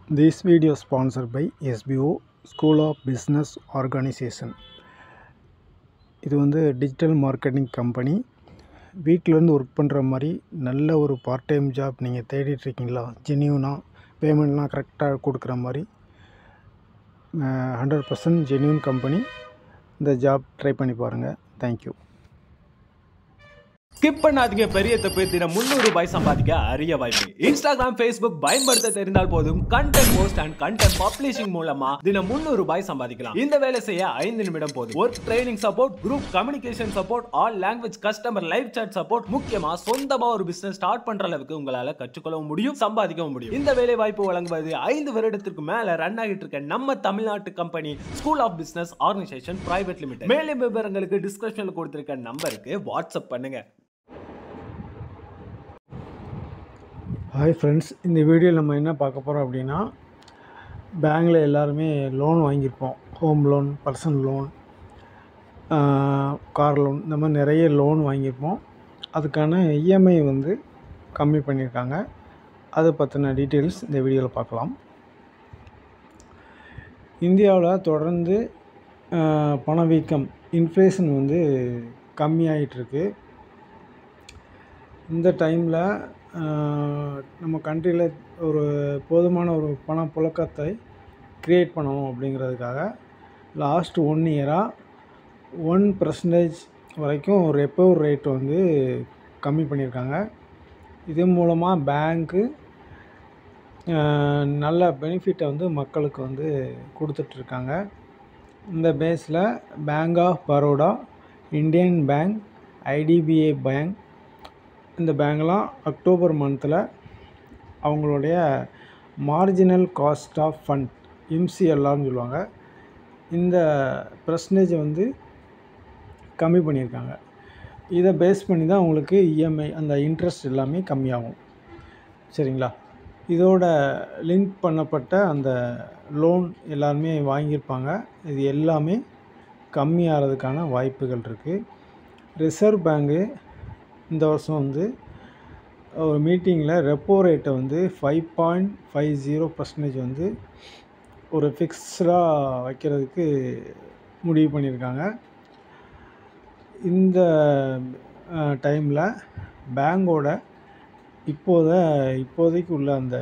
This video is sponsored by SBO School of Business Organization. இது வந்து digital marketing company. வீட்டிலேருந்து work பண்ணுற மாதிரி நல்ல ஒரு பார்ட் டைம் ஜாப் நீங்கள் தேடிட்டுருக்கீங்களா? ஜென்யூனாக பேமெண்ட்லாம் கரெக்டாக கொடுக்குற மாதிரி 100% ஜென்யூன் கம்பெனி. இந்த ஜாப் ட்ரை பண்ணி பாருங்கள். தேங்க்யூ. ஸ்கிப் பண்ணாதீங்க. பெரிய தப்பு. தினம் 300 ரூபாய் சம்பாதிக்க அரிய வாய்ப்பு. இன்ஸ்டாகிராம், ஃபேஸ்புக் பயன்படுத்த தெரிந்தால் போதும். Content post and content publishing மூலமா தினம் 300 ரூபாய் சம்பாதிக்கலாம். இந்த வேலை செய்ய 5 நிமிடம் போதும். Work training support, group communication support, all language customer live chat support, முக்கியமா சொந்தமா ஒரு பிசினஸ் ஸ்டார்ட் பண்ற அளவுக்கு உங்களால கற்றுக்கொள்ளவும் முடியும், சம்பாதிக்கவும் முடியும். இந்த வேலை வாய்ப்பு வழங்குவது 5 வருடத்திற்கு மேல ரன் ஆகிட்டு இருக்க நம்ம தமிழ்நாட்டு company school of business organisation private limited. மேலும் விவரங்களுக்கு டிஸ்கிரிப்ஷன்ல கொடுத்திருக்க நம்பருக்கு வாட்ஸ்அப் பண்ணுங்க. ஹாய் ஃப்ரெண்ட்ஸ், இந்த வீடியோவில் நம்ம என்ன பார்க்க போகிறோம் அப்படின்னா, பேங்கில் எல்லாருமே லோன் வாங்கியிருப்போம். Home loan, personal loan, car loan, இந்த மாதிரி நிறைய லோன் வாங்கியிருப்போம். அதுக்கான இஎம்ஐ வந்து கம்மி பண்ணியிருக்காங்க. அதை பற்றின டீட்டெயில்ஸ் இந்த வீடியோவில் பார்க்கலாம். இந்தியாவில் தொடர்ந்து பணவீக்கம், இன்ஃப்ளேஷன் வந்து கம்மியாகிட்டுருக்கு. இந்த டைமில் நம்ம கண்ட்ரியில் ஒரு போதுமான ஒரு பணப்புழக்கத்தை க்ரியேட் பண்ணணும் அப்படிங்கிறதுக்காக லாஸ்ட் 1 இயராக 1% வரைக்கும் ரெப்போ ரேட் வந்து கம்மி பண்ணியிருக்காங்க. இது மூலமாக பேங்க்கு நல்ல பெனிஃபிட்டை வந்து மக்களுக்கு வந்து கொடுத்துட்ருக்காங்க. இந்த பேஸில் bank of Baroda, Indian bank, IDBI bank, இந்த பேங்க்லாம் அக்டோபர் மந்தில் அவங்களுடைய மார்ஜினல் காஸ்ட் ஆஃப் ஃபண்ட், எம்சிஎல்ஆர்னு சொல்லுவாங்க, இந்த பர்சன்டேஜை வந்து கம்மி பண்ணியிருக்காங்க. இதை பேஸ் பண்ணி தான் உங்களுக்கு இஎம்ஐ, அந்த இன்ட்ரெஸ்ட் எல்லாமே கம்மியாகும். சரிங்களா? இதோட லிங்க் பண்ணப்பட்ட அந்த லோன் எல்லாருமே வாங்கியிருப்பாங்க. இது எல்லாமே கம்மியாகிறதுக்கான வாய்ப்புகள் இருக்குது. ரிசர்வ் பேங்கு இந்த வருஷம் வந்து ஒரு மீட்டிங்கில் ரெப்போ ரேட்டை வந்து 5.50% வந்து ஒரு ஃபிக்ஸ்டாக வைக்கிறதுக்கு முடிவு பண்ணியிருக்காங்க. இந்த டைமில் பேங்கோட இப்போதைக்கு உள்ள அந்த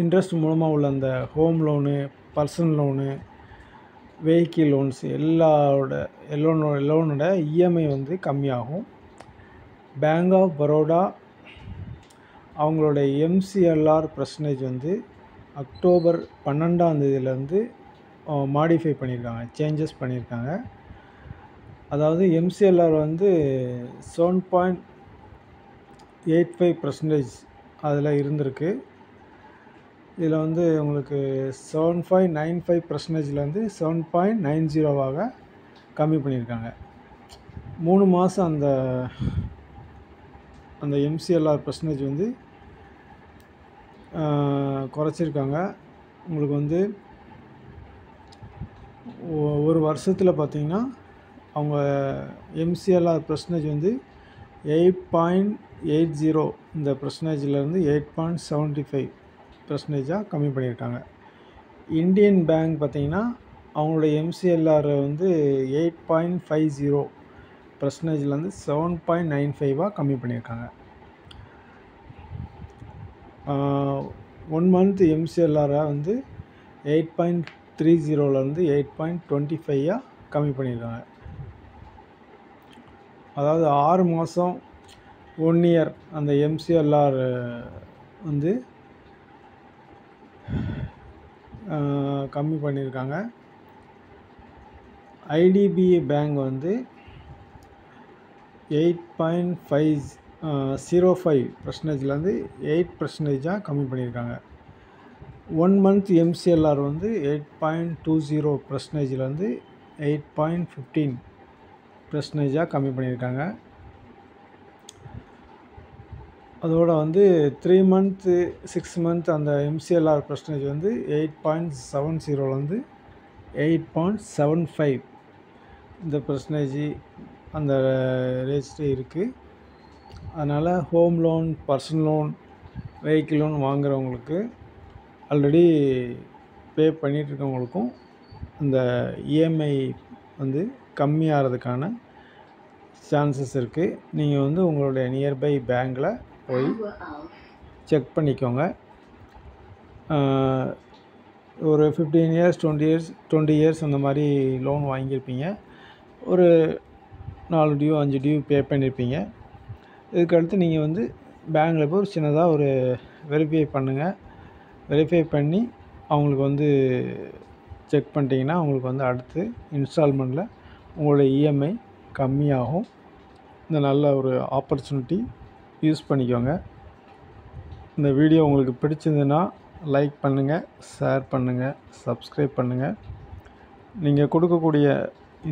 இன்ட்ரெஸ்ட் மூலமாக உள்ள அந்த home loan, personal loan, vehicle loans லோனோட இஎம்ஐ வந்து கம்மியாகும். பேங்க் ஆஃப் பரோடா அவங்களோட எம்சிஎல்ஆர் பர்சன்டேஜ் வந்து அக்டோபர் 12 மாடிஃபை பண்ணியிருக்காங்க, சேஞ்சஸ் பண்ணியிருக்காங்க. அதாவது எம்சிஎல்ஆர் வந்து 7.85% அதில் இருந்திருக்கு. இதில் வந்து உங்களுக்கு 7.95%லேருந்து 7.90% கம்மி பண்ணியிருக்காங்க. 3 மாதம் அந்த எம்சிஎல்ஆர் பர்சன்டேஜ் வந்து குறைச்சிருக்காங்க. உங்களுக்கு வந்து ஒரு வருஷத்தில் பார்த்திங்கன்னா அவங்க எம்சிஎல்ஆர் பர்சன்டேஜ் வந்து 8.80 இந்த பர்சன்டேஜிலேருந்து 8.75% கம்மி பண்ணியிருக்காங்க. இந்தியன் பேங்க் பார்த்திங்கன்னா அவங்களோட எம்சிஎல்ஆர் வந்து 8.50%லேருந்து 7.95% கம்மி பண்ணியிருக்காங்க. 1 மந்த் எம்சிஎல்ஆரை வந்து 8.30லேருந்து 8.25 கம்மி பண்ணியிருக்காங்க. அதாவது 6 மாதம் 1 இயர் அந்த எம்சிஎல்ஆர் வந்து கம்மி பண்ணியிருக்காங்க. ஐடிபிஐ பேங்க் வந்து 8.05%லேருந்து 8% கம்மி பண்ணியிருக்காங்க. 1 மந்த் எம்சிஎல்ஆர் வந்து 8.20%லேருந்து 8.15% கம்மி பண்ணியிருக்காங்க. அதோட வந்து 3 மந்த்து 6 மந்த் அந்த எம்சிஎல்ஆர் பர்சன்டேஜ் வந்து 8.70லேருந்து 8.75 இந்த பர்சன்டேஜ் அந்த ரேட்ஸ்லேயே இருக்குது. அதனால் home loan, personal loan, vehicle loan வாங்குறவங்களுக்கு ஆல்ரெடி பே பண்ணிகிட்ருக்கவங்களுக்கும் அந்த இஎம்ஐ வந்து கம்மியாகிறதுக்கான சான்சஸ் இருக்குது. நீங்கள் வந்து உங்களுடைய நியர்பை பேங்க்கில் போய் செக் பண்ணிக்கோங்க. ஒரு 15 இயர்ஸ் 20 இயர்ஸ் அந்த மாதிரி லோன் வாங்கியிருப்பீங்க. ஒரு 4 டியூ 5 டியூ பே பண்ணியிருப்பீங்க. இதுக்கடுத்து நீங்கள் வந்து பேங்க்கில் போய் ஒரு சின்னதாக ஒரு வெரிஃபை பண்ணுங்கள். வெரிஃபை பண்ணி அவங்களுக்கு வந்து செக் பண்ணிட்டீங்கன்னா உங்களுக்கு வந்து அடுத்து இன்ஸ்டால்மெண்ட்டில் உங்களுடைய இஎம்ஐ கம்மியாகும். இந்த நல்ல ஒரு ஆப்பர்ச்சுனிட்டி யூஸ் பண்ணிக்கோங்க. இந்த வீடியோ உங்களுக்கு பிடிச்சிருந்துன்னா லைக் பண்ணுங்கள், ஷேர் பண்ணுங்கள், சப்ஸ்கிரைப் பண்ணுங்கள். நீங்கள் கொடுக்கக்கூடிய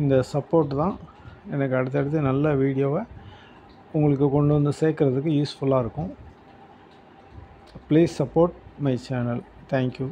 இந்த சப்போர்ட் தான் எனக்கு அடுத்தடுத்து நல்ல வீடியோவை உங்களுக்கு கொண்டு வந்து சேர்க்குறதுக்கு யூஸ்ஃபுல்லாக இருக்கும். Please support my channel. Thank you.